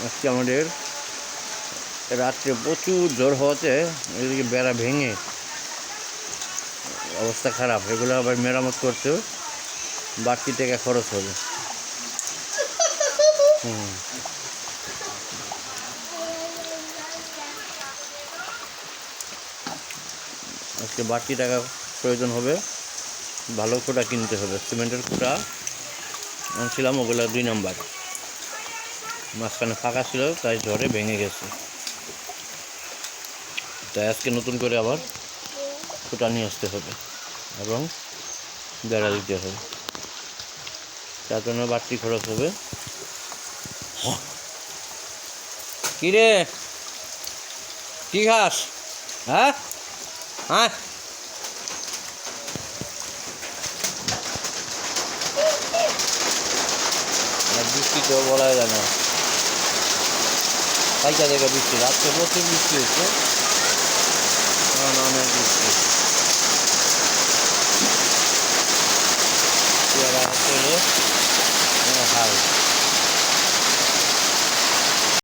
আজকে আমাদের রাত্রে প্রচুর ঝড় হওয়াতে এদিকে বেড়া ভেঙে অবস্থা খারাপ। এগুলো আবার মেরামত করতে বাড়তি টাকা খরচ হবে। আজকে বাড়তি টাকা প্রয়োজন হবে, ভালো খুঁটা কিনতে হবে। সিমেন্টের খুঁটা আনছিলাম, ওগুলো 2 নাম্বার, মাঝখানে ফাঁকা ছিল, তাই ঝড়ে ভেঙে গেছে। তাই আজকে নতুন করে আবার খুঁটা নিয়ে আসতে হবে এবং বেড়া দিতে হবে, তার জন্য বাড়তি খরচ হবে। কি রে, কি খাস? হ্যাঁ হ্যাঁ, বৃষ্টি তো বলা যায় না, কালকা জায়গায় বৃষ্টি, রাত্রে প্রচুর বৃষ্টি হচ্ছে, অনেক বৃষ্টি। হাল